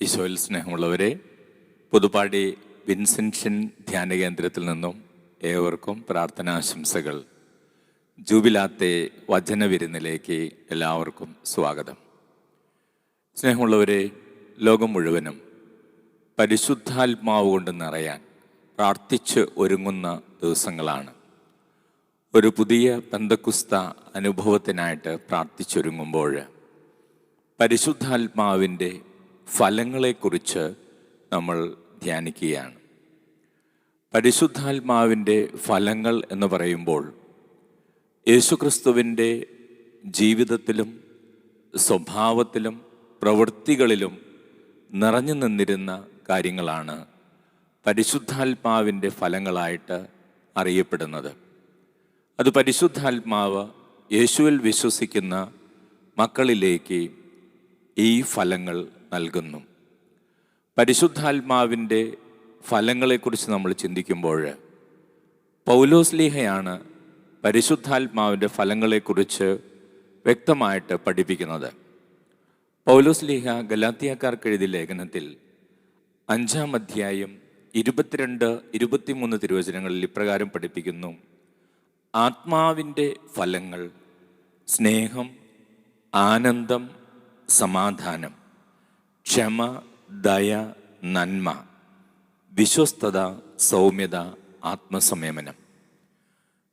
ഈശോയിൽ സ്നേഹമുള്ളവരെ, പുതുപ്പാടി വിൻസെൻഷൻ ധ്യാന കേന്ദ്രത്തിൽ നിന്നും ഏവർക്കും പ്രാർത്ഥനാശംസകൾ. ജൂബിലാത്തെ വചനവിരുന്നിലേക്ക് എല്ലാവർക്കും സ്വാഗതം. സ്നേഹമുള്ളവരെ, ലോകം മുഴുവനും പരിശുദ്ധാത്മാവ് കൊണ്ട് നിറയാൻ പ്രാർത്ഥിച്ച് ഒരുങ്ങുന്ന ദിവസങ്ങളാണ്. ഒരു പുതിയ പെന്തക്കുസ്ത അനുഭവത്തിനായിട്ട് പ്രാർത്ഥിച്ചൊരുങ്ങുമ്പോൾ പരിശുദ്ധാത്മാവിൻ്റെ ഫലങ്ങളെക്കുറിച്ച് നമ്മൾ ധ്യാനിക്കുകയാണ്. പരിശുദ്ധാത്മാവിൻ്റെ ഫലങ്ങൾ എന്ന് പറയുമ്പോൾ യേശുക്രിസ്തുവിൻ്റെ ജീവിതത്തിലും സ്വഭാവത്തിലും പ്രവൃത്തികളിലും നിറഞ്ഞു നിന്നിരുന്ന കാര്യങ്ങളാണ് പരിശുദ്ധാത്മാവിൻ്റെ ഫലങ്ങളായിട്ട് അറിയപ്പെടുന്നത്. അത് പരിശുദ്ധാത്മാവ് യേശുവിൽ വിശ്വസിക്കുന്ന മക്കളിലേക്ക് ഈ ഫലങ്ങൾ നൽകുന്നു. പരിശുദ്ധാത്മാവിൻ്റെ ഫലങ്ങളെക്കുറിച്ച് നമ്മൾ ചിന്തിക്കുമ്പോൾ പൗലോസ്ലീഹയാണ് പരിശുദ്ധാത്മാവിൻ്റെ ഫലങ്ങളെക്കുറിച്ച് വ്യക്തമായിട്ട് പഠിപ്പിക്കുന്നത്. പൗലോസ്ലീഹ ഗലാത്യക്കാർക്ക് എഴുതിയ ലേഖനത്തിൽ 5-ാം അധ്യായം 22-23 തിരുവചനങ്ങളിൽ ഇപ്രകാരം പഠിപ്പിക്കുന്നു: ആത്മാവിൻ്റെ ഫലങ്ങൾ സ്നേഹം, ആനന്ദം, സമാധാനം, ക്ഷമ, ദയ, നന്മ, വിശ്വസ്തത, സൗമ്യത, ആത്മസംയമനം.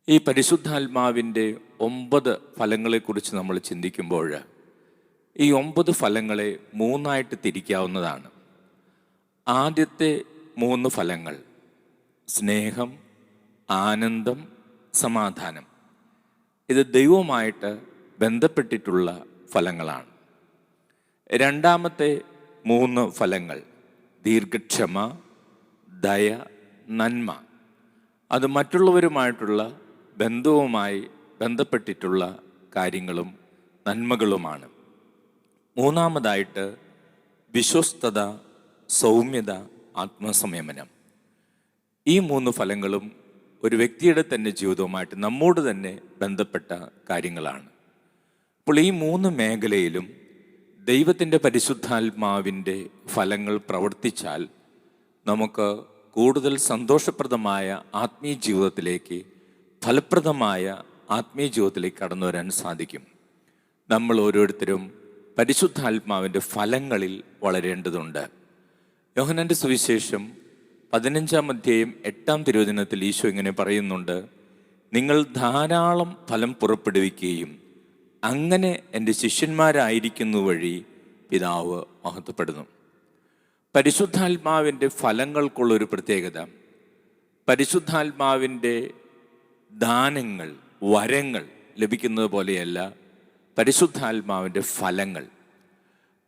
ഈ പരിശുദ്ധാത്മാവിൻ്റെ 9 ഫലങ്ങളെക്കുറിച്ച് നമ്മൾ ചിന്തിക്കുമ്പോൾ ഈ 9 ഫലങ്ങളെ 3ആയിട്ട് തിരിക്കാവുന്നതാണ്. ആദ്യത്തെ 3 ഫലങ്ങൾ സ്നേഹം, ആനന്ദം, സമാധാനം. ഇത് ദൈവവുമായിട്ട് ബന്ധപ്പെട്ടിട്ടുള്ള ഫലങ്ങളാണ്. രണ്ടാമത്തെ 3 ഫലങ്ങൾ ദീർഘക്ഷമ, ദയ, നന്മ. അത് മറ്റുള്ളവരുമായിട്ടുള്ള ബന്ധവുമായി ബന്ധപ്പെട്ടിട്ടുള്ള കാര്യങ്ങളും നന്മകളുമാണ്. മൂന്നാമതായിട്ട് വിശ്വസ്തത, സൗമ്യത, ആത്മസംയമനം. ഈ 3 ഫലങ്ങളും ഒരു വ്യക്തിയുടെ തന്നെ ജീവിതവുമായിട്ട് നമ്മോട് തന്നെ ബന്ധപ്പെട്ട കാര്യങ്ങളാണ്. അപ്പോൾ ഈ 3 മേഖലയിലും ദൈവത്തിൻ്റെ പരിശുദ്ധാത്മാവിൻ്റെ ഫലങ്ങൾ പ്രവർത്തിച്ചാൽ നമുക്ക് കൂടുതൽ സന്തോഷപ്രദമായ ആത്മീയ ജീവിതത്തിലേക്ക്, ഫലപ്രദമായ ആത്മീയ ജീവിതത്തിലേക്ക് കടന്നു വരാൻ സാധിക്കും. നമ്മൾ ഓരോരുത്തരും പരിശുദ്ധാത്മാവിൻ്റെ ഫലങ്ങളിൽ വളരേണ്ടതുണ്ട്. യോഹന്നാൻ്റെ സുവിശേഷം 15-ാം അധ്യായം 8-ാം തിരുവചനത്തിൽ ഈശോ ഇങ്ങനെ പറയുന്നുണ്ട്: നിങ്ങൾ ധാരാളം ഫലം പുറപ്പെടുവിക്കുകയും അങ്ങനെ എൻ്റെ ശിഷ്യന്മാരായിരിക്കുന്നു വഴി പിതാവ് മഹത്വപ്പെടുന്നു. പരിശുദ്ധാത്മാവിൻ്റെ ഫലങ്ങൾക്കുള്ളൊരു പ്രത്യേകത, പരിശുദ്ധാത്മാവിൻ്റെ ദാനങ്ങൾ, വരങ്ങൾ ലഭിക്കുന്നത് പോലെയല്ല പരിശുദ്ധാത്മാവിൻ്റെ ഫലങ്ങൾ.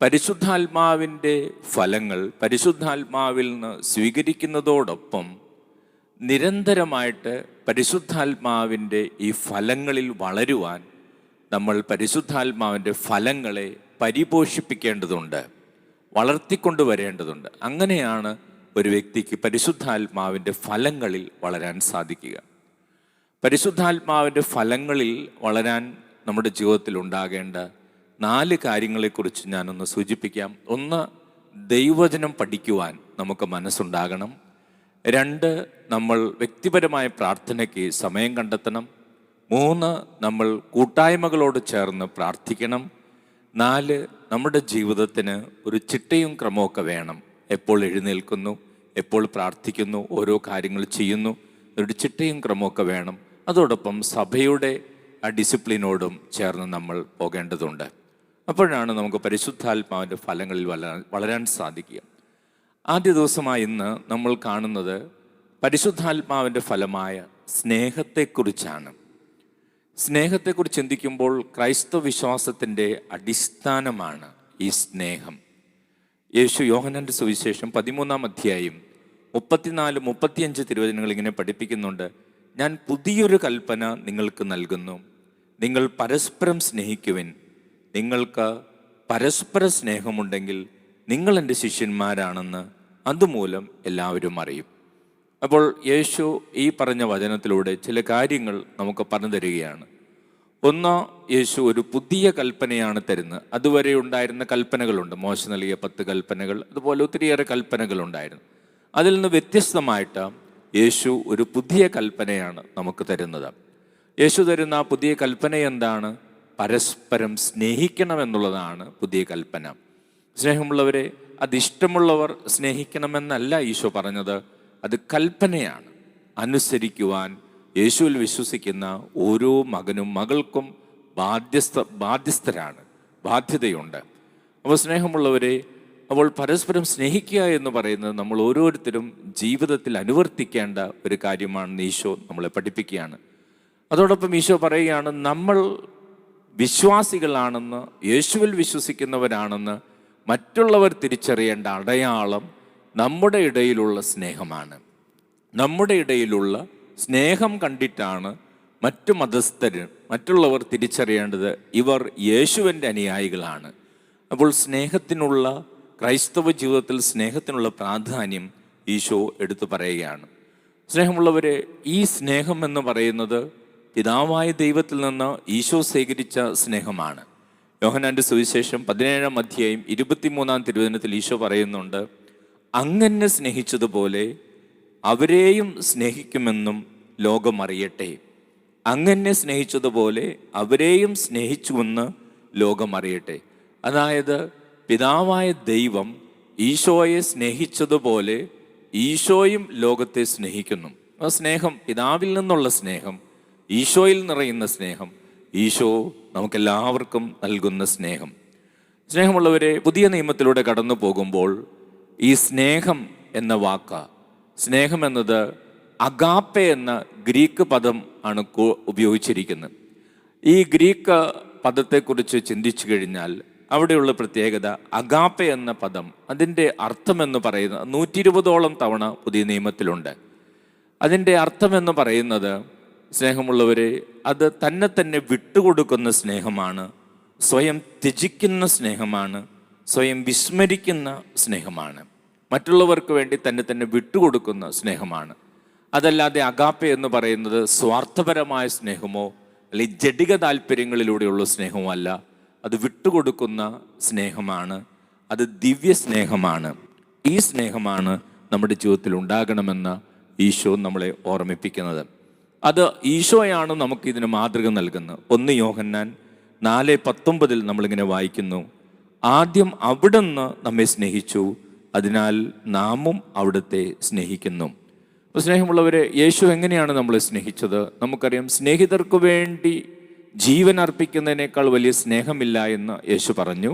പരിശുദ്ധാത്മാവിൻ്റെ ഫലങ്ങൾ പരിശുദ്ധാത്മാവിൽ നിന്ന് സ്വീകരിക്കുന്നതോടൊപ്പം നിരന്തരമായിട്ട് പരിശുദ്ധാത്മാവിൻ്റെ ഈ ഫലങ്ങളിൽ വളരുവാൻ നമ്മൾ പരിശുദ്ധാത്മാവിൻ്റെ ഫലങ്ങളെ പരിപോഷിപ്പിക്കേണ്ടതുണ്ട്, വളർത്തിക്കൊണ്ടുവരേണ്ടതുണ്ട്. അങ്ങനെയാണ് ഒരു വ്യക്തിക്ക് പരിശുദ്ധാത്മാവിൻ്റെ ഫലങ്ങളിൽ വളരാൻ സാധിക്കുക. പരിശുദ്ധാത്മാവിൻ്റെ ഫലങ്ങളിൽ വളരാൻ നമ്മുടെ ജീവിതത്തിൽ ഉണ്ടാകേണ്ട 4 കാര്യങ്ങളെക്കുറിച്ച് ഞാനൊന്ന് സൂചിപ്പിക്കാം. 1, ദൈവവചനം പഠിക്കുവാൻ നമുക്ക് മനസ്സുണ്ടാകണം. 2, നമ്മൾ വ്യക്തിപരമായ പ്രാർത്ഥനയ്ക്ക് സമയം കണ്ടെത്തണം. 3, നമ്മൾ കൂട്ടായ്മകളോട് ചേർന്ന് പ്രാർത്ഥിക്കണം. 4, നമ്മുടെ ജീവിതത്തിന് ഒരു ചിട്ടയും ക്രമമൊക്കെ വേണം. എപ്പോൾ എഴുന്നേൽക്കുന്നു, എപ്പോൾ പ്രാർത്ഥിക്കുന്നു, ഓരോ കാര്യങ്ങൾ ചെയ്യുന്നു, ഒരു ചിട്ടയും ക്രമമൊക്കെ വേണം. അതോടൊപ്പം സഭയുടെ ആ ഡിസിപ്ലിനോടും ചേർന്ന് നമ്മൾ പോകേണ്ടതുണ്ട്. അപ്പോഴാണ് നമുക്ക് പരിശുദ്ധാത്മാവിൻ്റെ ഫലങ്ങളിൽ വളരാൻ സാധിക്കുക. ആദ്യ ദിവസമായി ഇന്ന് നമ്മൾ കാണുന്നത് പരിശുദ്ധാത്മാവിൻ്റെ ഫലമായ സ്നേഹത്തെക്കുറിച്ചാണ്. സ്നേഹത്തെക്കുറിച്ച് ചിന്തിക്കുമ്പോൾ ക്രൈസ്തവ വിശ്വാസത്തിൻ്റെ അടിസ്ഥാനമാണ് ഈ സ്നേഹം. യേശു യോഹന്നാൻ്റെ സുവിശേഷം 13-ാം അധ്യായം 34-35 തിരുവചനങ്ങൾ ഇങ്ങനെ പഠിപ്പിക്കുന്നുണ്ട്: ഞാൻ പുതിയൊരു കൽപ്പന നിങ്ങൾക്ക് നൽകുന്നു, നിങ്ങൾ പരസ്പരം സ്നേഹിക്കുവിൻ. നിങ്ങൾക്ക് പരസ്പര സ്നേഹമുണ്ടെങ്കിൽ നിങ്ങൾ എൻ്റെ ശിഷ്യന്മാരാണെന്ന് അതുമൂലം എല്ലാവരും അറിയും. അപ്പോൾ യേശു ഈ പറഞ്ഞ വചനത്തിലൂടെ ചില കാര്യങ്ങൾ നമുക്ക് പറഞ്ഞു തരികയാണ്. ഒന്ന്, യേശു ഒരു പുതിയ കൽപ്പനയാണ് തരുന്നത്. അതുവരെ ഉണ്ടായിരുന്ന കൽപ്പനകളുണ്ട്, മോശ നൽകിയ 10 കൽപ്പനകൾ, അതുപോലെ ഒത്തിരിയേറെ കൽപ്പനകളുണ്ടായിരുന്നു. അതിൽ നിന്ന് വ്യത്യസ്തമായിട്ട് യേശു ഒരു പുതിയ കൽപ്പനയാണ് നമുക്ക് തരുന്നത്. യേശു തരുന്ന ആ പുതിയ കൽപ്പന എന്താണ്? പരസ്പരം സ്നേഹിക്കണമെന്നുള്ളതാണ് പുതിയ കൽപ്പന. സ്നേഹമുള്ളവരെ, അതിഷ്ടമുള്ളവർ സ്നേഹിക്കണമെന്നല്ല ഈശോ പറഞ്ഞത്, അത് കൽപ്പനയാണ്. അനുസരിക്കുവാൻ യേശുവിൽ വിശ്വസിക്കുന്ന ഓരോ മകനും മകൾക്കും ബാധ്യസ്ഥരാണ്, ബാധ്യതയുണ്ട്. അപ്പോൾ സ്നേഹമുള്ളവരെ, അപ്പോൾ പരസ്പരം സ്നേഹിക്കുക എന്ന് പറയുന്നത് നമ്മൾ ഓരോരുത്തരും ജീവിതത്തിൽ അനുവർത്തിക്കേണ്ട ഒരു കാര്യമാണെന്ന് ഈശോ നമ്മളെ പഠിപ്പിക്കുകയാണ്. അതോടൊപ്പം ഈശോ പറയുകയാണ്, നമ്മൾ വിശ്വാസികളാണെന്ന്, യേശുവിൽ വിശ്വസിക്കുന്നവരാണെന്ന് മറ്റുള്ളവർ തിരിച്ചറിയേണ്ട അടയാളം നമ്മുടെ ഇടയിലുള്ള സ്നേഹമാണ്. നമ്മുടെ ഇടയിലുള്ള സ്നേഹം കണ്ടിട്ടാണ് മറ്റുള്ളവർ തിരിച്ചറിയേണ്ടത് ഇവർ യേശുവിൻ്റെ അനുയായികളാണ്. അപ്പോൾ ക്രൈസ്തവ ജീവിതത്തിൽ സ്നേഹത്തിനുള്ള പ്രാധാന്യം ഈശോ എടുത്തു പറയുകയാണ്. സ്നേഹമുള്ളവരെ, ഈ സ്നേഹം എന്ന് പറയുന്നത് പിതാവായ ദൈവത്തിൽ നിന്ന് ഈശോ സ്വീകരിച്ച സ്നേഹമാണ്. യോഹന്നാന്റെ സുവിശേഷം 17-ാം അധ്യായം 23-ാം തിരുവചനത്തിൽ ഈശോ പറയുന്നുണ്ട്, അങ്ങനെ സ്നേഹിച്ചതുപോലെ അവരെയും സ്നേഹിക്കുമെന്നും ലോകം അറിയട്ടെ. അങ്ങനെ സ്നേഹിച്ചതുപോലെ അവരെയും സ്നേഹിച്ചുവെന്ന് ലോകം അറിയട്ടെ. അതായത് പിതാവായ ദൈവം ഈശോയെ സ്നേഹിച്ചതുപോലെ ഈശോയും ലോകത്തെ സ്നേഹിക്കുന്നു. ആ സ്നേഹം, പിതാവിൽ നിന്നുള്ള സ്നേഹം, ഈശോയിൽ നിറയുന്ന സ്നേഹം, ഈശോ നമുക്കെല്ലാവർക്കും നൽകുന്ന സ്നേഹം. സ്നേഹമുള്ളവരെ, പുതിയ നിയമത്തിലൂടെ കടന്നു പോകുമ്പോൾ ഈ സ്നേഹം എന്ന വാക്ക്, സ്നേഹം എന്നത് അഗാപ്പെ എന്ന ഗ്രീക്ക് പദം ആണ് ഉപയോഗിച്ചിരിക്കുന്നത്. ഈ ഗ്രീക്ക് പദത്തെക്കുറിച്ച് ചിന്തിച്ചു കഴിഞ്ഞാൽ അവിടെയുള്ള പ്രത്യേകത, അഗാപ്പെ എന്ന പദം, അതിൻ്റെ അർത്ഥമെന്ന് പറയുന്നത് 120ഓളം തവണ പുതിയ നിയമത്തിലുണ്ട്. അതിൻ്റെ അർത്ഥമെന്ന് പറയുന്നത്, സ്നേഹമുള്ളവരെ, അത് തന്നെ വിട്ടുകൊടുക്കുന്ന സ്നേഹമാണ്, സ്വയം ത്യജിക്കുന്ന സ്നേഹമാണ്, സ്വയം വിസ്മരിക്കുന്ന സ്നേഹമാണ്, മറ്റുള്ളവർക്ക് വേണ്ടി തന്നെ വിട്ടുകൊടുക്കുന്ന സ്നേഹമാണ്. അതല്ലാതെ അഗാപ്പെ എന്ന് പറയുന്നത് സ്വാർത്ഥപരമായ സ്നേഹമോ അല്ലെങ്കിൽ ജഡിക താല്പര്യങ്ങളിലൂടെയുള്ള സ്നേഹമോ അല്ല. അത് വിട്ടുകൊടുക്കുന്ന സ്നേഹമാണ്, അത് ദിവ്യ സ്നേഹമാണ്. ഈ സ്നേഹമാണ് നമ്മുടെ ജീവിതത്തിൽ ഉണ്ടാകണമെന്ന് ഈശോ നമ്മളെ ഓർമ്മിപ്പിക്കുന്നത്. അത് ഈശോയാണ് നമുക്കിതിന് മാതൃക നൽകുന്നത്. 1 യോഹന്നാൻ 4:19 നമ്മളിങ്ങനെ വായിക്കുന്നു, ആദ്യം അവിടുന്ന് നമ്മെ സ്നേഹിച്ചു, അതിനാൽ നാമും അവിടുത്തെ സ്നേഹിക്കുന്നു. അപ്പോൾ സ്നേഹമുള്ളവരെ, യേശു എങ്ങനെയാണ് നമ്മളെ സ്നേഹിച്ചത്? നമുക്കറിയാം, സ്നേഹിതർക്ക് വേണ്ടി ജീവൻ അർപ്പിക്കുന്നതിനേക്കാൾ വലിയ സ്നേഹമില്ല എന്ന് യേശു പറഞ്ഞു.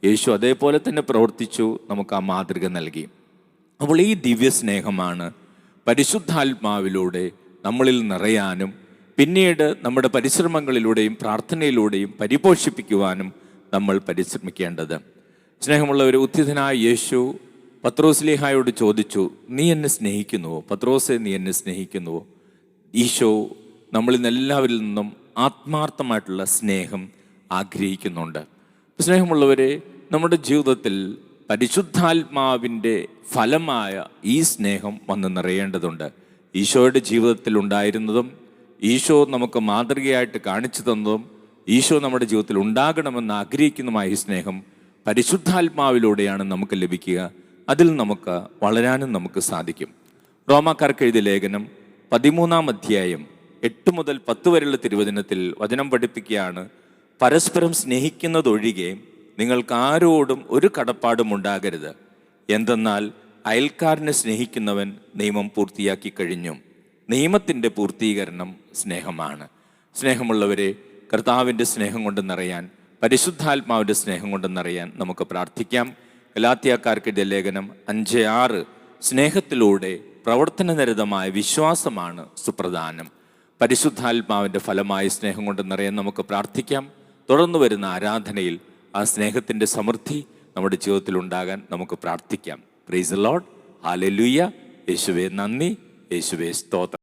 യേശു അതേപോലെ തന്നെ പ്രവർത്തിച്ചു, നമുക്ക് ആ മാതൃക നൽകി. അപ്പോൾ ഈ ദിവ്യ സ്നേഹമാണ് പരിശുദ്ധാത്മാവിലൂടെ നമ്മളിൽ നിറയാനും പിന്നീട് നമ്മുടെ പരിശ്രമങ്ങളിലൂടെയും പ്രാർത്ഥനയിലൂടെയും പരിപോഷിപ്പിക്കുവാനും നമ്മൾ പരിശ്രമിക്കേണ്ടത്. സ്നേഹമുള്ളവർ, ഉത്ഥിതനായ യേശു പത്രോസ്ലീഹായോട് ചോദിച്ചു, നീ എന്നെ സ്നേഹിക്കുന്നുവോ? പത്രോസെ, നീ എന്നെ സ്നേഹിക്കുന്നുവോ? ഈശോ നമ്മളിൽ നിന്നെല്ലാവരിൽ നിന്നും ആത്മാർത്ഥമായിട്ടുള്ള സ്നേഹം ആഗ്രഹിക്കുന്നുണ്ട്. സ്നേഹമുള്ളവരെ, നമ്മുടെ ജീവിതത്തിൽ പരിശുദ്ധാത്മാവിൻ്റെ ഫലമായ ഈ സ്നേഹം വന്ന് നിറയേണ്ടതുണ്ട്. ഈശോയുടെ ജീവിതത്തിൽ ഉണ്ടായിരുന്നതും ഈശോ നമുക്ക് മാതൃകയായിട്ട് കാണിച്ചു തന്നതും ഈശോ നമ്മുടെ ജീവിതത്തിൽ ഉണ്ടാകണമെന്ന് ആഗ്രഹിക്കുന്നതുമായ ഈ സ്നേഹം പരിശുദ്ധാത്മാവിലൂടെയാണ് നമുക്ക് ലഭിക്കുക. അതിൽ നമുക്ക് വളരാനും നമുക്ക് സാധിക്കും. റോമാക്കാർക്ക് എഴുതിയ ലേഖനം 13-ാം അധ്യായം 8 മുതൽ 10 വരെയുള്ള തിരുവചനത്തിൽ വചനം പഠിപ്പിക്കുകയാണ്, പരസ്പരം സ്നേഹിക്കുന്നതൊഴികെ നിങ്ങൾക്ക് ആരോടും ഒരു കടപ്പാടും ഉണ്ടാകരുത്. എന്തെന്നാൽ അയൽക്കാരനെ സ്നേഹിക്കുന്നവൻ നിയമം പൂർത്തിയാക്കി കഴിഞ്ഞു. നിയമത്തിൻ്റെ പൂർത്തീകരണം സ്നേഹമാണ്. സ്നേഹമുള്ളവരെ, കർത്താവിൻ്റെ സ്നേഹം കൊണ്ട് നിറയാൻ, പരിശുദ്ധാത്മാവിൻ്റെ സ്നേഹം കൊണ്ട് നിറയാൻ നമുക്ക് പ്രാർത്ഥിക്കാം. ഗലാത്യക്കാർക്കെഴുതിയ ലേഖനം 5:6, സ്നേഹത്തിലൂടെ പ്രവർത്തനനിരതമായ വിശ്വാസമാണ് സുപ്രധാനം. പരിശുദ്ധാത്മാവിൻ്റെ ഫലമായ സ്നേഹം കൊണ്ട് നിറയാൻ നമുക്ക് പ്രാർത്ഥിക്കാം. തുടർന്ന് വരുന്ന ആരാധനയിൽ ആ സ്നേഹത്തിൻ്റെ സമൃദ്ധി നമ്മുടെ ജീവിതത്തിൽ ഉണ്ടാകാൻ നമുക്ക് പ്രാർത്ഥിക്കാം. Praise the Lord. ഹല്ലേലൂയ. യേശുവേ നന്ദി, യേശുവേ സ്തോത്രം.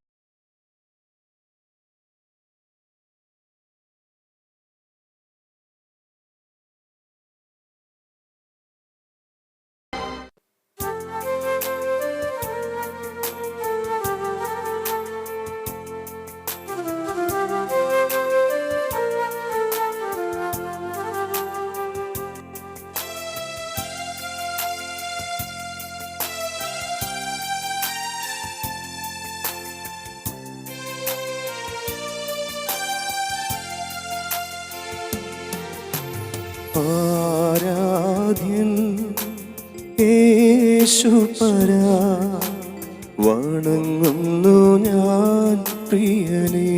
ആരാധ്യൻ യേശുപരാ, വണങ്ങുന്നു ഞാൻ പ്രിയനേ.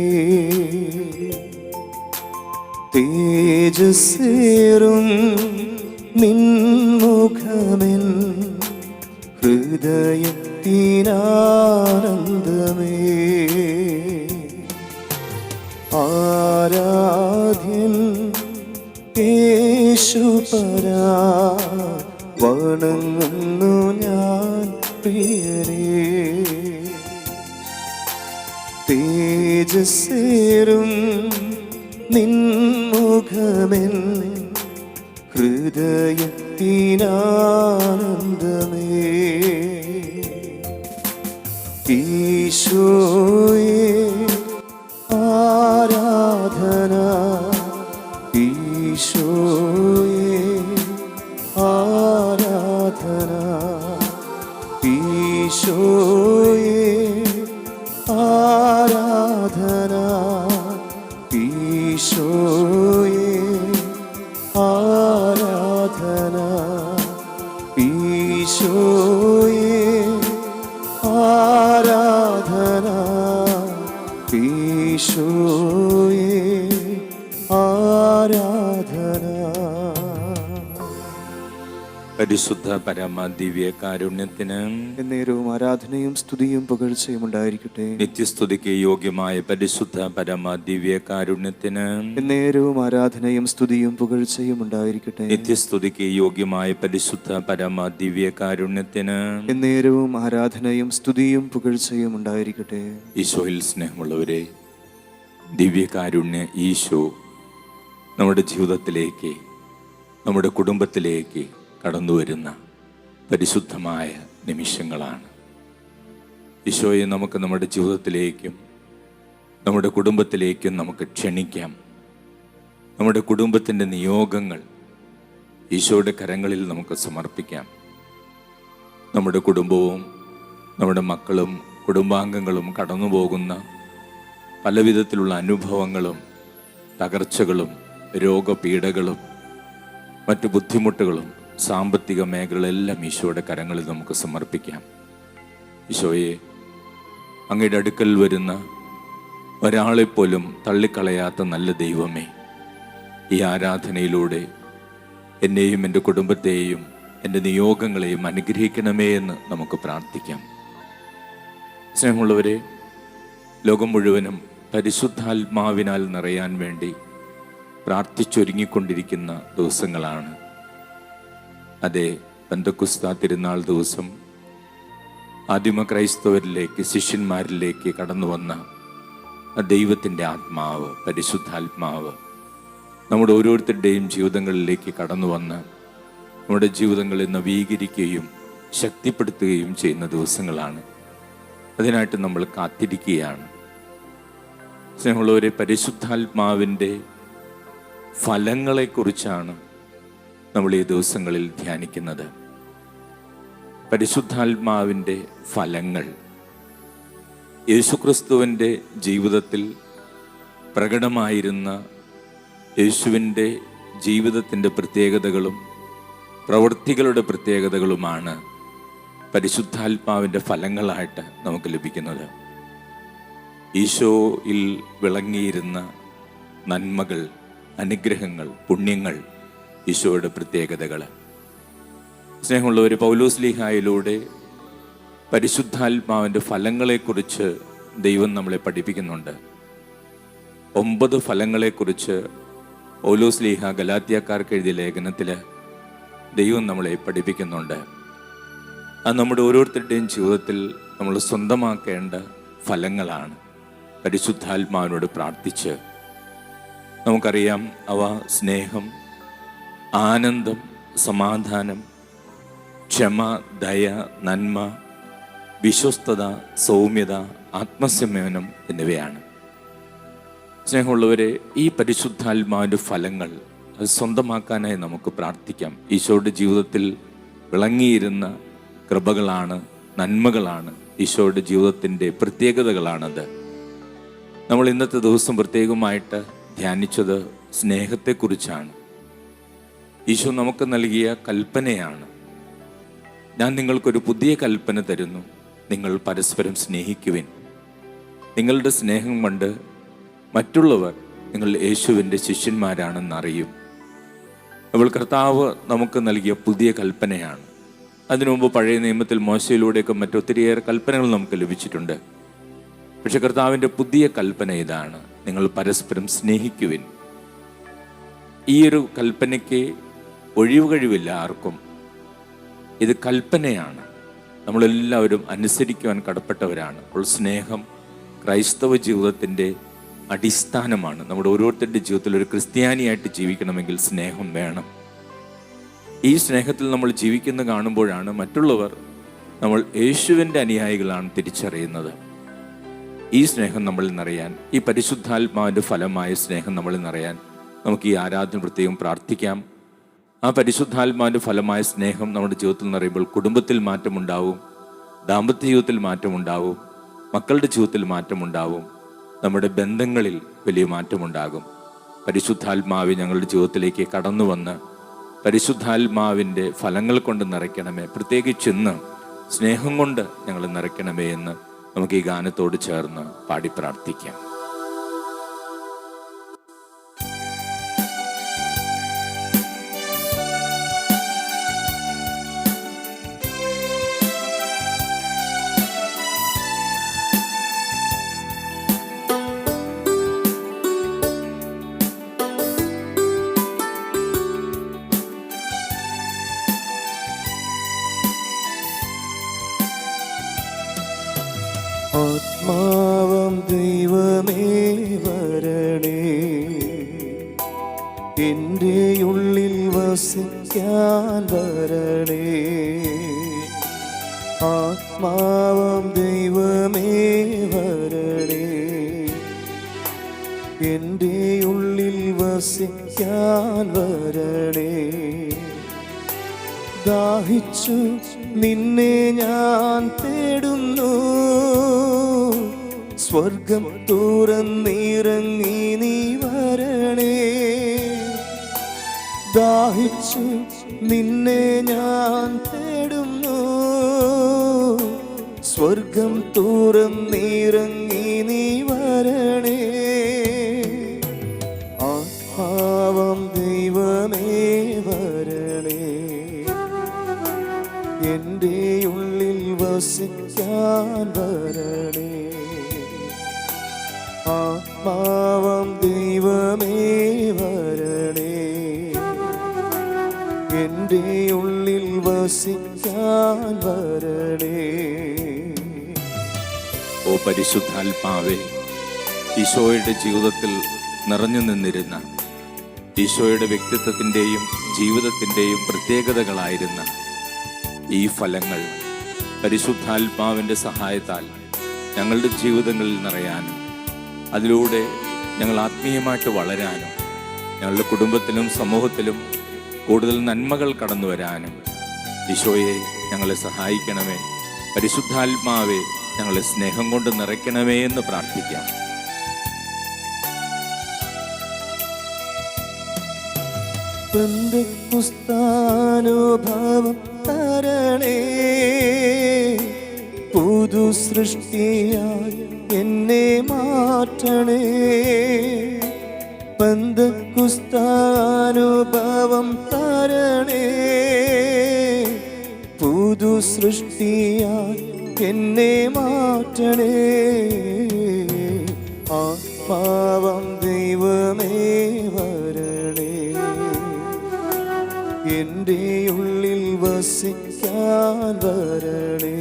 തേജസ്സേറും നിൻമുഖമെൻ ഹൃദയത്തിനാനന്ദമേ. ആരാധ്യൻ യേശുപരാ, വണങ്ങുന്നു ഞാൻ പ്രിയനേ. തേജസ്സേറും നിൻമുഖമെൻ ഹൃദയത്തിനാനന്ദമേ. ഈശോയേ ആരാധന, ഈശോയേ ആരാധന, ഈശോയേ ആരാധന, ഈശോയേ ആരാധന, ഈശോയേ ആരാധന, ഈശോയേ ആരാധന. പരിശുദ്ധ പരമ ദിവ്യ കാരുണ്യത്തിന് എന്നേരവും ആരാധനയും സ്തുതിയും പുകഴ്ചയും ഉണ്ടായിരിക്കട്ടെ. നിത്യസ്തുതിക്ക് യോഗ്യമായ പരിശുദ്ധ പരമ ദിവ്യ കാരുണ്യത്തിന് എന്നേരവും ആരാധനയും സ്തുതിയും പുകഴ്ചയും ഉണ്ടായിരിക്കട്ടെ. നിത്യസ്തുതിക്ക് യോഗ്യമായ പരിശുദ്ധ പരമ ദിവ്യ കാരുണ്യത്തിന് എന്നേരവും ആരാധനയും സ്തുതിയും പുകഴ്ചയും ഉണ്ടായിരിക്കട്ടെ. ഈശോയിൽ സ്നേഹമുള്ളവരെ, ദിവ്യകാരുണ്യ ഈശോ നമ്മുടെ ജീവിതത്തിലേക്ക്, നമ്മുടെ കുടുംബത്തിലേക്ക് കടന്നു വരുന്ന പരിശുദ്ധമായ നിമിഷങ്ങളാണ്. ഈശോയെ നമുക്ക് നമ്മുടെ ജീവിതത്തിലേക്കും നമ്മുടെ കുടുംബത്തിലേക്കും നമുക്ക് ക്ഷണിക്കാം. നമ്മുടെ കുടുംബത്തിൻ്റെ നിയോഗങ്ങൾ ഈശോയുടെ കരങ്ങളിൽ നമുക്ക് സമർപ്പിക്കാം. നമ്മുടെ കുടുംബവും നമ്മുടെ മക്കളും കുടുംബാംഗങ്ങളും കടന്നു പോകുന്ന പലവിധത്തിലുള്ള അനുഭവങ്ങളും തകർച്ചകളും രോഗപീഠകളും മറ്റു ബുദ്ധിമുട്ടുകളും സാമ്പത്തിക മേഖലകളെല്ലാം ഈശോയുടെ കരങ്ങളിൽ നമുക്ക് സമർപ്പിക്കാം. ഈശോയെ, അങ്ങയുടെ അടുക്കൽ വരുന്ന ഒരാളെപ്പോലും തള്ളിക്കളയാത്ത നല്ല ദൈവമേ, ഈ ആരാധനയിലൂടെ എന്നെയും എൻ്റെ കുടുംബത്തെയും എൻ്റെ നിയോഗങ്ങളെയും അനുഗ്രഹിക്കണമേ എന്ന് നമുക്ക് പ്രാർത്ഥിക്കാം. സ്നേഹമുള്ളവരെ, ലോകം മുഴുവനും പരിശുദ്ധാത്മാവിനാൽ നിറയാൻ വേണ്ടി പ്രാർത്ഥിച്ചൊരുങ്ങിക്കൊണ്ടിരിക്കുന്ന ദിവസങ്ങളാണ്. അതെ, പെന്തക്കുസ്ത തിരുനാൾ ദിവസം ആദിമ ക്രൈസ്തവരിലേക്ക്, ശിഷ്യന്മാരിലേക്ക് കടന്നു വന്ന ദൈവത്തിൻ്റെ ആത്മാവ്, പരിശുദ്ധാത്മാവ് നമ്മുടെ ഓരോരുത്തരുടെയും ജീവിതങ്ങളിലേക്ക് കടന്നു വന്ന് നമ്മുടെ ജീവിതങ്ങളെ നവീകരിക്കുകയും ശക്തിപ്പെടുത്തുകയും ചെയ്യുന്ന ദിവസങ്ങളാണ്. അതിനായിട്ട് നമ്മൾ കാത്തിരിക്കുകയാണ്. സ്നേഹമുള്ളവരെ, പരിശുദ്ധാത്മാവിൻ്റെ ഫലങ്ങളെക്കുറിച്ചാണ് നമ്മൾ ഈ ദിവസങ്ങളിൽ ധ്യാനിക്കുന്നത്. പരിശുദ്ധാത്മാവിൻ്റെ ഫലങ്ങൾ യേശുക്രിസ്തുവിൻ്റെ ജീവിതത്തിൽ പ്രകടമായിരുന്ന യേശുവിൻ്റെ ജീവിതത്തിൻ്റെ പ്രത്യേകതകളും പ്രവൃത്തികളുടെ പ്രത്യേകതകളുമാണ് പരിശുദ്ധാത്മാവിൻ്റെ ഫലങ്ങളായിട്ട് നമുക്ക് ലഭിക്കുന്നത്. ഈശോയിൽ വിളങ്ങിയിരുന്ന നന്മകൾ, അനുഗ്രഹങ്ങൾ, പുണ്യങ്ങൾ, ഈശോയുടെ പ്രത്യേകതകൾ. സ്നേഹമുള്ളവർ, പൗലോസ്ലീഹായിലൂടെ പരിശുദ്ധാത്മാവിൻ്റെ ഫലങ്ങളെക്കുറിച്ച് ദൈവം നമ്മളെ പഠിപ്പിക്കുന്നുണ്ട്. 9 ഫലങ്ങളെക്കുറിച്ച് പൗലോസ്ലീഹ ഗലാത്യക്കാർക്ക് എഴുതിയ ലേഖനത്തിൽ ദൈവം നമ്മളെ പഠിപ്പിക്കുന്നുണ്ട്. അത് നമ്മുടെ ഓരോരുത്തരുടെയും ജീവിതത്തിൽ നമ്മൾ സ്വന്തമാക്കേണ്ട ഫലങ്ങളാണ്. പരിശുദ്ധാത്മാവിനോട് പ്രാർത്ഥിച്ച് നമുക്കറിയാം, അവ സ്നേഹം, ആനന്ദം, സമാധാനം, ക്ഷമ, ദയ, നന്മ, വിശ്വസ്തത, സൗമ്യത, ആത്മസംയമനം എന്നിവയാണ്. സ്നേഹമുള്ളവരെ, ഈ പരിശുദ്ധാത്മാവിൻ്റെ ഫലങ്ങൾ അത് സ്വന്തമാക്കാനായി നമുക്ക് പ്രാർത്ഥിക്കാം. ഈശോയുടെ ജീവിതത്തിൽ വിളങ്ങിയിരുന്ന കൃപകളാണ്, നന്മകളാണ്, ഈശോയുടെ ജീവിതത്തിൻ്റെ പ്രത്യേകതകളാണത്. നമ്മൾ ഇന്നത്തെ ദിവസം പ്രത്യേകമായിട്ട് ധ്യാനിച്ചത് സ്നേഹത്തെക്കുറിച്ചാണ്. ഈശോ നമുക്ക് നൽകിയ കൽപ്പനയാണ്. ഞാൻ നിങ്ങൾക്കൊരു പുതിയ കൽപ്പന തരുന്നു, നിങ്ങൾ പരസ്പരം സ്നേഹിക്കുവിൻ. നിങ്ങളുടെ സ്നേഹം കൊണ്ട് മറ്റുള്ളവർ നിങ്ങൾ യേശുവിൻ്റെ ശിഷ്യന്മാരാണെന്നറിയും. അപ്പോൾ കർത്താവ് നമുക്ക് നൽകിയ പുതിയ കൽപ്പനയാണ്. അതിനു മുമ്പ് പഴയ നിയമത്തിൽ മോശയിലൂടെയൊക്കെ മറ്റൊത്തിരിയേറെ കൽപ്പനകൾ നമുക്ക് ലഭിച്ചിട്ടുണ്ട്. പക്ഷെ കർത്താവിൻ്റെ പുതിയ കൽപ്പന ഇതാണ്, നിങ്ങൾ പരസ്പരം സ്നേഹിക്കുവിൻ. ഈ ഒരു കൽപ്പനയ്ക്ക് ഒഴിവ് കഴിവില്ല ആർക്കും. ഇത് കൽപ്പനയാണ്, നമ്മളെല്ലാവരും അനുസരിക്കുവാൻ കടപ്പെട്ടവരാണ്. അപ്പോൾ സ്നേഹം ക്രൈസ്തവ ജീവിതത്തിൻ്റെ അടിസ്ഥാനമാണ്. നമ്മുടെ ഓരോരുത്തരുടെ ജീവിതത്തിൽ ഒരു ക്രിസ്ത്യാനിയായിട്ട് ജീവിക്കണമെങ്കിൽ സ്നേഹം വേണം. ഈ സ്നേഹത്തിൽ നമ്മൾ ജീവിക്കുന്ന കാണുമ്പോഴാണ് മറ്റുള്ളവർ നമ്മൾ യേശുവിൻ്റെ അനുയായികളാണ് തിരിച്ചറിയുന്നത്. ഈ സ്നേഹം നമ്മളിൽ നിറയാൻ, ഈ പരിശുദ്ധാത്മാവിൻ്റെ ഫലമായ സ്നേഹം നമ്മളിൽ നിറയാൻ നമുക്ക് ഈ ആരാധന പ്രത്യേകം പ്രാർത്ഥിക്കാം. ആ പരിശുദ്ധാത്മാവിൻ്റെ ഫലമായ സ്നേഹം നമ്മുടെ ജീവിതത്തിൽ നിറയുമ്പോൾ കുടുംബത്തിൽ മാറ്റമുണ്ടാവും, ദാമ്പത്യ ജീവിതത്തിൽ മാറ്റമുണ്ടാവും, മക്കളുടെ ജീവിതത്തിൽ മാറ്റമുണ്ടാവും, നമ്മുടെ ബന്ധങ്ങളിൽ വലിയ മാറ്റമുണ്ടാകും. പരിശുദ്ധാത്മാവ് ഞങ്ങളുടെ ജീവിതത്തിലേക്ക് കടന്നു വന്ന് പരിശുദ്ധാത്മാവിൻ്റെ ഫലങ്ങൾ കൊണ്ട് നിറയ്ക്കണമേ, പ്രത്യേകിച്ചെന്ന് സ്നേഹം കൊണ്ട് ഞങ്ങൾ നിറയ്ക്കണമേ എന്ന് നമുക്ക് ഈ ഗാനത്തോട് ചേർന്ന് പാടി പ്രാർത്ഥിക്കാം. ആത്മാവം ദൈവമേ വരണേ, എൻ്റെ ഉള്ളിൽ വസിക്കാൻ വരണേ. ആത്മാവം ദൈവമേ വരണേ, എൻ്റെ ഉള്ളിൽ വസിക്കാൻ വരണേ. ദാഹിച്ചു നിന്നെ ഞാൻ തേടുന്നു, സ്വർഗം തുറന്നിറങ്ങി നീ വരണേ. ദാഹിച്ചു നിന്നെ ഞാൻ തേടുന്നു, സ്വർഗം തുറന്നിറങ്ങി നീ വരണേ. ആത്മാവം ദൈവമേ വരണേ, എൻ്റെ ഉള്ളിൽ വസിക്കാൻ വരണേ. ആത്മാവം ദൈവമേ വരണേ, എൻ്റെ ഉള്ളിൽ വസിക്കാൻ വരണേ. ഓ പരിശുദ്ധാത്മാവേ, ഈശോയുടെ ജീവിതത്തിൽ നിറഞ്ഞു നിന്നിരുന്ന, ഈശോയുടെ വ്യക്തിത്വത്തിൻ്റെയും ജീവിതത്തിൻ്റെയും പ്രത്യേകതകളായിരുന്ന ഈ ഫലങ്ങൾ പരിശുദ്ധാത്മാവിൻ്റെ സഹായത്താൽ ഞങ്ങളുടെ ജീവിതങ്ങളിൽ നിറയാനും അതിലൂടെ ഞങ്ങൾ ആത്മീയമായിട്ട് വളരാനും ഞങ്ങളുടെ കുടുംബത്തിലും സമൂഹത്തിലും കൂടുതൽ നന്മകൾ കടന്നു വരാനും ഈശോയെ ഞങ്ങളെ സഹായിക്കണമേ. പരിശുദ്ധാത്മാവെ ഞങ്ങളെ സ്നേഹം കൊണ്ട് നിറയ്ക്കണമേ എന്ന് പ്രാർത്ഥിക്കാം. പെന്തക്കോസ്താനുഭവം തരണേ, പുതു സൃഷ്ടിയായി എന്നെ മാറ്റണേ. പെന്തക്കോസ്താനുഭവം തരണേ, പുതു സൃഷ്ടിയായി എന്നെ മാറ്റണേ. ആത്മാവം ദൈവമേ വരണേ, എൻ്റെ ഉള്ളിൽ വസിക്കാൻ വരണേ.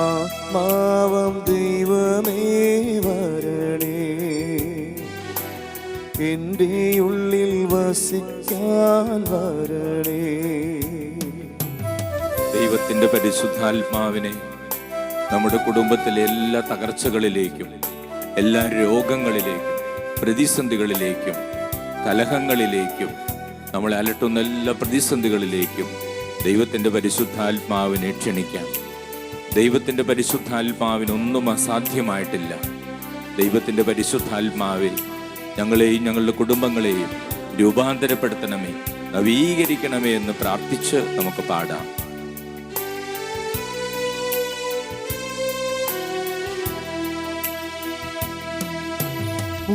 ആത്മാവം ദൈവമേ വരണേ, എൻ്റെ ഉള്ളിൽ വസിക്കാൻ വരണേ. ദൈവത്തിൻ്റെ പരിശുദ്ധാത്മാവിനെ നമ്മുടെ കുടുംബത്തിലെ എല്ലാ തകർച്ചകളിലേക്കും, എല്ലാ രോഗങ്ങളിലേക്കും, പ്രതിസന്ധികളിലേക്കും, കലഹങ്ങളിലേക്കും, നമ്മളെ അലട്ടുന്ന എല്ലാ പ്രതിസന്ധികളിലേക്കും ദൈവത്തിൻ്റെ പരിശുദ്ധാത്മാവിനെ ക്ഷണിക്കാം. ദൈവത്തിൻ്റെ പരിശുദ്ധാത്മാവിനൊന്നും അസാധ്യമായിട്ടില്ല. ദൈവത്തിൻ്റെ പരിശുദ്ധാത്മാവിൽ ഞങ്ങളെയും ഞങ്ങളുടെ കുടുംബങ്ങളെയും രൂപാന്തരപ്പെടുത്തണമേ, നവീകരിക്കണമേ എന്ന് പ്രാർത്ഥിച്ച് നമുക്ക് പാടാം.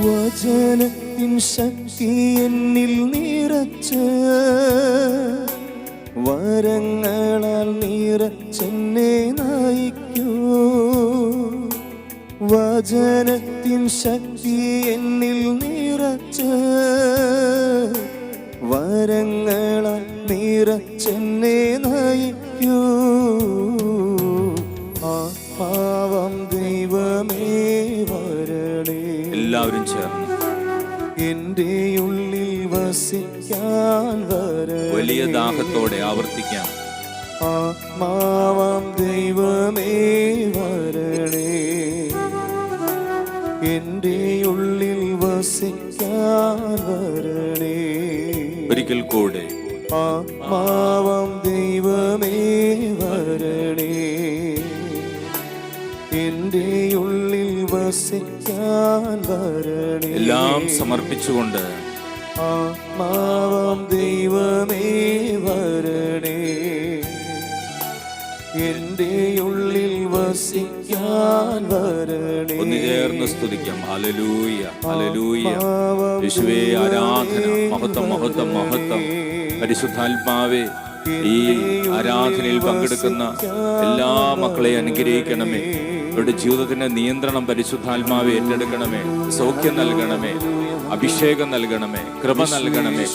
വചനത്തിൻ ശക്തി എന്നിൽ നിറച്ച്, വരങ്ങളാൽ നിറച്ചെന്നെ നയിക്കൂ. വചനത്തിൻ ശക്തി എന്നിൽ നിറച്ച്, വരങ്ങളാൽ നിറച്ചെന്നെ നയിക്കൂ. ആത്മാവം ദൈവമേ വരണേ. എല്ലാവരും ചേർന്ന് എന്റെ ഉള്ളിൽ വസിക്കാൻ വരണേ. വലിയ ദാഹത്തോടെ ആവർത്തിക്കാം. ആത്മാവം ദൈവമേ വരണേ, എന്റെ ഉള്ളിൽ വസിക്കാൻ വരണേ. ഒരിക്കൽ കൂടെ ആത്മാവം ദൈവമേ വരണേ, എന്റെ ഉള്ളിൽ വസിക്കാൻ വരണേ. എല്ലാം സമർപ്പിച്ചുകൊണ്ട് ആത്മാവം ദൈവമേ വരണേ, എന്റെ ഉള്ളിൽ വസിക്കാൻ വരണേ. ഒന്ന് ചേർന്ന് സ്തുതിക്കാം. Hallelujah, hallelujah. യേശുവേ, ആരാധന, മഹത്വം, മഹത്വം, മഹത്വം. പരിശുദ്ധാത്മാവേ, ഈ ആരാധനയിൽ പങ്കെടുക്കുന്ന എല്ലാ മക്കളെയും അനുഗ്രഹിക്കണമേ. അവരുടെ ജീവിതത്തിന്റെ നിയന്ത്രണം പരിശുദ്ധാത്മാവെ ഏറ്റെടുക്കണമേ. സൗഖ്യം നൽകണമേ, അഭിഷേകം നൽകണമേ, കൃപ നൽകണമേ.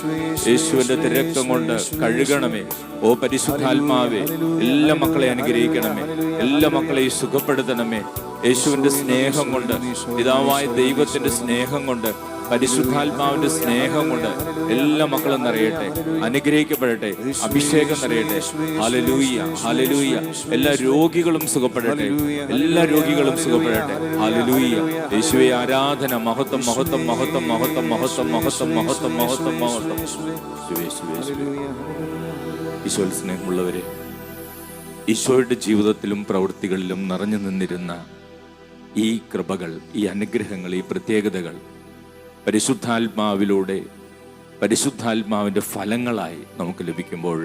യേശുവിന്റെ തിരക്തം കൊണ്ട് കഴുകണമേ. ഓ പരിശുദ്ധാത്മാവേ, എല്ലാ മക്കളെ അനുഗ്രഹിക്കണമേ, എല്ലാ മക്കളെയും സുഖപ്പെടുത്തണമേ. യേശുവിന്റെ സ്നേഹം കൊണ്ട്, പിതാവായ ദൈവത്തിന്റെ സ്നേഹം കൊണ്ട്, പരിശുദ്ധാത്മാവിന്റെ സ്നേഹം കൊണ്ട് എല്ലാ മക്കളും നിറയട്ടെ, അനുഗ്രഹിക്കപ്പെടട്ടെ, അഭിഷേകം നിറയട്ടെ. Hallelujah, hallelujah. എല്ലാ രോഗികളും സുഖപ്പെടട്ടെ, എല്ലാ രോഗികളും സുഖപ്പെടട്ടെ. ഹല്ലേലൂയ. യേശുവേ, ആരാധന, മഹത്വം, മഹത്വം, മഹത്വം, മഹത്വം, മഹത്വം, മഹത്വം, മഹത്വം, മഹത്വം, മഹത്വം. ഈശോയിൽ സ്നേഹമുള്ളവരെ, ഈശോയുടെ ജീവിതത്തിലും പ്രവൃത്തികളിലും നിറഞ്ഞു നിന്നിരുന്ന ഈ കൃപകൾ, ഈ അനുഗ്രഹങ്ങൾ, ഈ പ്രത്യേകതകൾ പരിശുദ്ധാത്മാവിലൂടെ, പരിശുദ്ധാത്മാവിൻ്റെ ഫലങ്ങളായി നമുക്ക് ലഭിക്കുമ്പോൾ,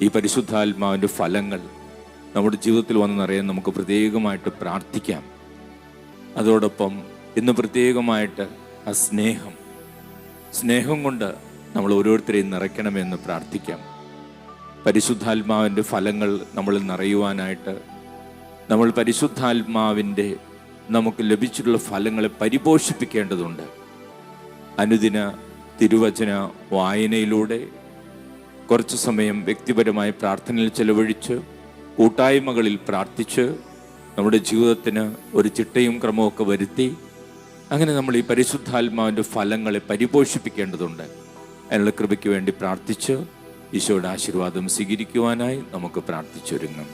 ഈ പരിശുദ്ധാത്മാവിൻ്റെ ഫലങ്ങൾ നമ്മുടെ ജീവിതത്തിൽ വന്ന് നിറയാൻ നമുക്ക് പ്രത്യേകമായിട്ട് പ്രാർത്ഥിക്കാം. അതോടൊപ്പം ഇന്ന് പ്രത്യേകമായിട്ട് ആ സ്നേഹം കൊണ്ട് നമ്മൾ ഓരോരുത്തരെയും നിറയ്ക്കണമെന്ന് പ്രാർത്ഥിക്കാം. പരിശുദ്ധാത്മാവിൻ്റെ ഫലങ്ങൾ നമ്മളിൽ നിറയുവാനായിട്ട് നമ്മൾ പരിശുദ്ധാത്മാവിൻ്റെ നമുക്ക് ലഭിച്ചിട്ടുള്ള ഫലങ്ങളെ പരിപോഷിപ്പിക്കേണ്ടതുണ്ട്. അനുദിന തിരുവചന വായനയിലൂടെ കുറച്ച് സമയം വ്യക്തിപരമായ പ്രാർത്ഥനയിൽ ചെലവഴിച്ച്, കൂട്ടായ്മകളിൽ പ്രാർത്ഥിച്ച്, നമ്മുടെ ജീവിതത്തിന് ഒരു ചിട്ടയും ക്രമമൊക്കെ വരുത്തി, അങ്ങനെ നമ്മൾ ഈ പരിശുദ്ധാത്മാവിൻ്റെ ഫലങ്ങളെ പരിപോഷിപ്പിക്കേണ്ടതുണ്ട്. അതിനുള്ള കൃപയ്ക്ക് വേണ്ടി പ്രാർത്ഥിച്ച് ഈശോയുടെ ആശീർവാദം സ്വീകരിക്കുവാനായി നമുക്ക് പ്രാർത്ഥിച്ചൊരുങ്ങാം.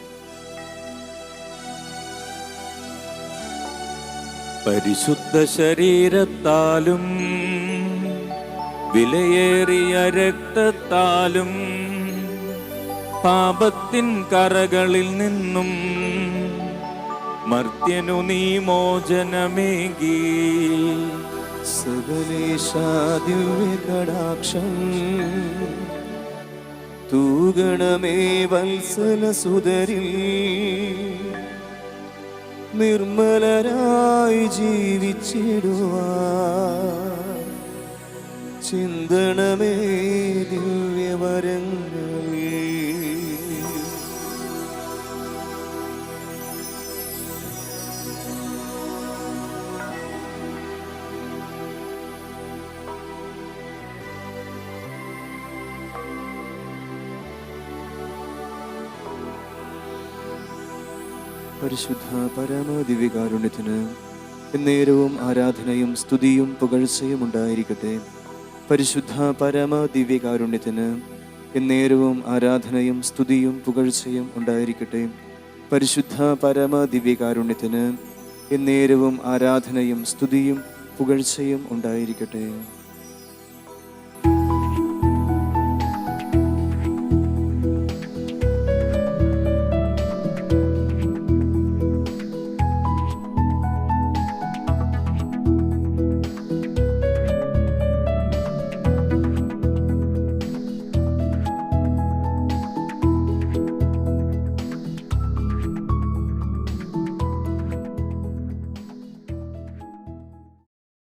പരിശുദ്ധ ശരീരത്താലും വിലയേറിയ രക്തത്താലും പാപത്തിൻ കറകളിൽ നിന്നും മർത്യനു നീ മോചനമേകി. സകലേശാ ദിവ്യ കടാക്ഷം തൂഗണമേ വത്സല സുതരിൽ, നിർമ്മലരായി ജീവിച്ചിടുവാൻ ചിന്തണമേ ദിവ്യവരങ്ങൾ. പരിശുദ്ധ പരമ ദിവ്യകാരുണ്യത്തിന് എന്നേരവും ആരാധനയും സ്തുതിയും പുകഴ്ചയും ഉണ്ടായിരിക്കട്ടെ. പരിശുദ്ധ പരമ ദിവ്യകാരുണ്യത്തിന് എന്നേരവും ആരാധനയും സ്തുതിയും പുകഴ്ചയും ഉണ്ടായിരിക്കട്ടെ. പരിശുദ്ധ പരമ ദിവ്യകാരുണ്യത്തിന് എന്നേരവും ആരാധനയും സ്തുതിയും പുകഴ്ചയും ഉണ്ടായിരിക്കട്ടെ.